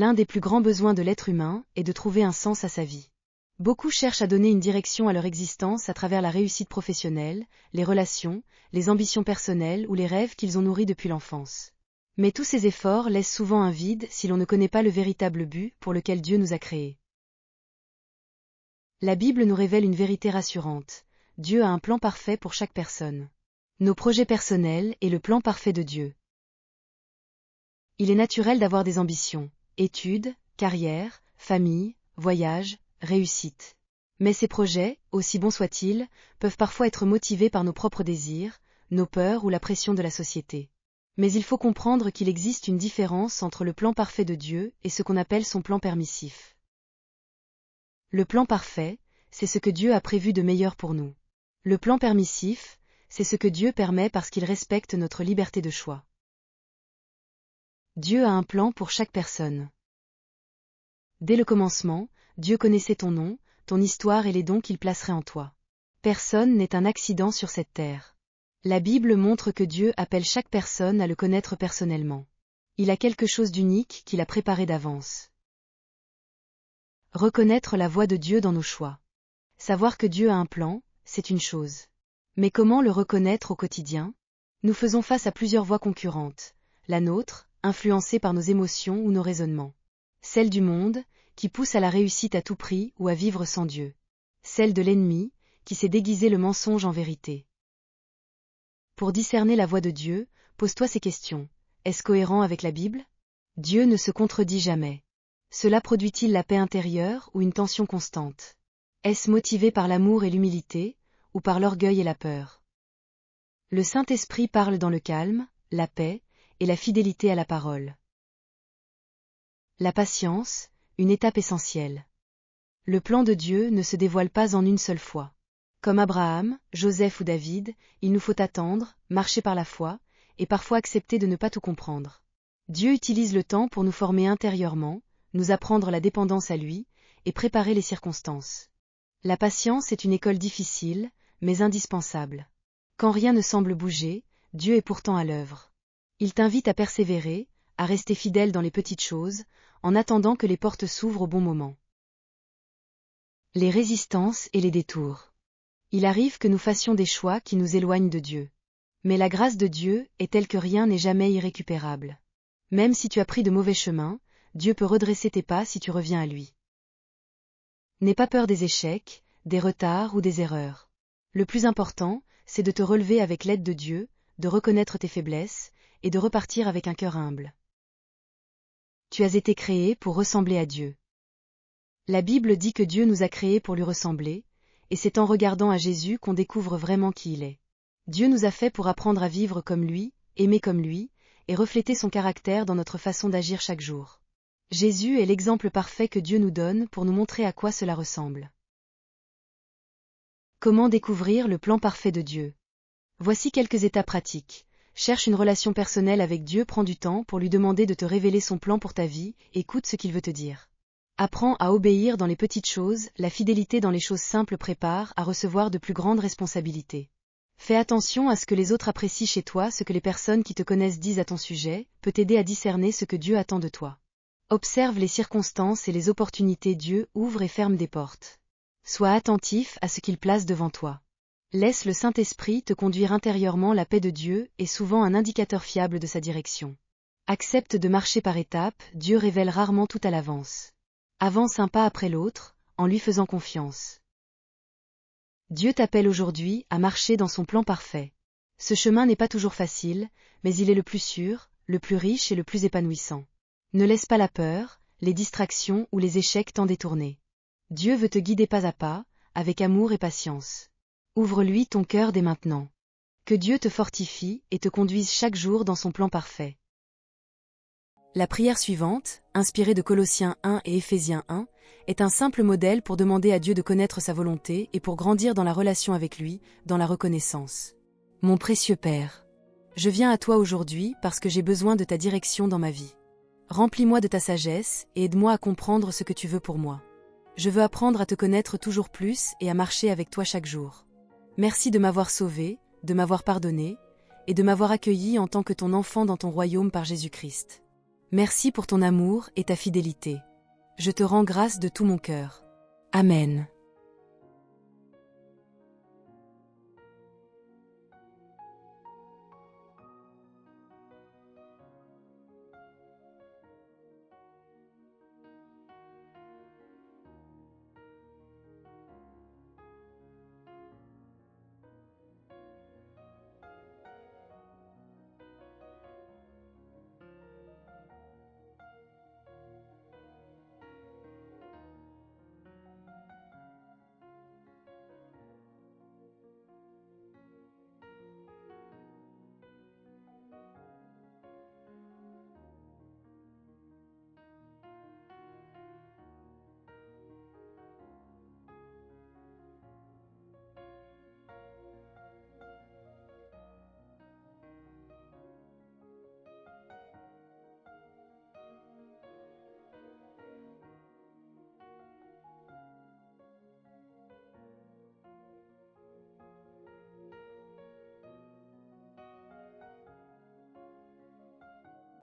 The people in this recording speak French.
L'un des plus grands besoins de l'être humain est de trouver un sens à sa vie. Beaucoup cherchent à donner une direction à leur existence à travers la réussite professionnelle, les relations, les ambitions personnelles ou les rêves qu'ils ont nourris depuis l'enfance. Mais tous ces efforts laissent souvent un vide si l'on ne connaît pas le véritable but pour lequel Dieu nous a créés. La Bible nous révèle une vérité rassurante. Dieu a un plan parfait pour chaque personne. Nos projets personnels et le plan parfait de Dieu. Il est naturel d'avoir des ambitions, études, carrière, famille, voyage, réussite. Mais ces projets, aussi bons soient-ils, peuvent parfois être motivés par nos propres désirs, nos peurs ou la pression de la société. Mais il faut comprendre qu'il existe une différence entre le plan parfait de Dieu et ce qu'on appelle son plan permissif. Le plan parfait, c'est ce que Dieu a prévu de meilleur pour nous. Le plan permissif, c'est ce que Dieu permet parce qu'il respecte notre liberté de choix. Dieu a un plan pour chaque personne. Dès le commencement, Dieu connaissait ton nom, ton histoire et les dons qu'il placerait en toi. Personne n'est un accident sur cette terre. La Bible montre que Dieu appelle chaque personne à le connaître personnellement. Il a quelque chose d'unique qu'il a préparé d'avance. Reconnaître la voix de Dieu dans nos choix. Savoir que Dieu a un plan, c'est une chose. Mais comment le reconnaître au quotidien? Nous faisons face à plusieurs voix concurrentes. La nôtre, influencée par nos émotions ou nos raisonnements. Celle du monde, qui pousse à la réussite à tout prix ou à vivre sans Dieu. Celle de l'ennemi, qui sait déguiser le mensonge en vérité. Pour discerner la voix de Dieu, pose-toi ces questions. Est-ce cohérent avec la Bible? Dieu ne se contredit jamais. Cela produit-il la paix intérieure ou une tension constante? Est-ce motivé par l'amour et l'humilité, ou par l'orgueil et la peur? Le Saint-Esprit parle dans le calme, la paix, et la fidélité à la parole. La patience, une étape essentielle. Le plan de Dieu ne se dévoile pas en une seule fois. Comme Abraham, Joseph ou David, il nous faut attendre, marcher par la foi, et parfois accepter de ne pas tout comprendre. Dieu utilise le temps pour nous former intérieurement, nous apprendre la dépendance à lui, et préparer les circonstances. La patience est une école difficile, mais indispensable. Quand rien ne semble bouger, Dieu est pourtant à l'œuvre. Il t'invite à persévérer, à rester fidèle dans les petites choses, en attendant que les portes s'ouvrent au bon moment. Les résistances et les détours. Il arrive que nous fassions des choix qui nous éloignent de Dieu. Mais la grâce de Dieu est telle que rien n'est jamais irrécupérable. Même si tu as pris de mauvais chemins, Dieu peut redresser tes pas si tu reviens à lui. N'aie pas peur des échecs, des retards ou des erreurs. Le plus important, c'est de te relever avec l'aide de Dieu, de reconnaître tes faiblesses, et de repartir avec un cœur humble. Tu as été créé pour ressembler à Dieu. La Bible dit que Dieu nous a créés pour lui ressembler, et c'est en regardant à Jésus qu'on découvre vraiment qui il est. Dieu nous a fait pour apprendre à vivre comme lui, aimer comme lui, et refléter son caractère dans notre façon d'agir chaque jour. Jésus est l'exemple parfait que Dieu nous donne pour nous montrer à quoi cela ressemble. Comment découvrir le plan parfait de Dieu? Voici quelques étapes pratiques. Cherche une relation personnelle avec Dieu, prends du temps pour lui demander de te révéler son plan pour ta vie, écoute ce qu'il veut te dire. Apprends à obéir dans les petites choses, la fidélité dans les choses simples prépare à recevoir de plus grandes responsabilités. Fais attention à ce que les autres apprécient chez toi, ce que les personnes qui te connaissent disent à ton sujet, peut t'aider à discerner ce que Dieu attend de toi. Observe les circonstances et les opportunités, Dieu ouvre et ferme des portes. Sois attentif à ce qu'il place devant toi. Laisse le Saint-Esprit te conduire intérieurement, la paix de Dieu est souvent un indicateur fiable de sa direction. Accepte de marcher par étapes, Dieu révèle rarement tout à l'avance. Avance un pas après l'autre, en lui faisant confiance. Dieu t'appelle aujourd'hui à marcher dans son plan parfait. Ce chemin n'est pas toujours facile, mais il est le plus sûr, le plus riche et le plus épanouissant. Ne laisse pas la peur, les distractions ou les échecs t'en détourner. Dieu veut te guider pas à pas, avec amour et patience. Ouvre-lui ton cœur dès maintenant. Que Dieu te fortifie et te conduise chaque jour dans son plan parfait. La prière suivante, inspirée de Colossiens 1 et Éphésiens 1, est un simple modèle pour demander à Dieu de connaître sa volonté et pour grandir dans la relation avec lui, dans la reconnaissance. Mon précieux Père, je viens à toi aujourd'hui parce que j'ai besoin de ta direction dans ma vie. Remplis-moi de ta sagesse et aide-moi à comprendre ce que tu veux pour moi. Je veux apprendre à te connaître toujours plus et à marcher avec toi chaque jour. Merci de m'avoir sauvé, de m'avoir pardonné, et de m'avoir accueilli en tant que ton enfant dans ton royaume par Jésus-Christ. Merci pour ton amour et ta fidélité. Je te rends grâce de tout mon cœur. Amen.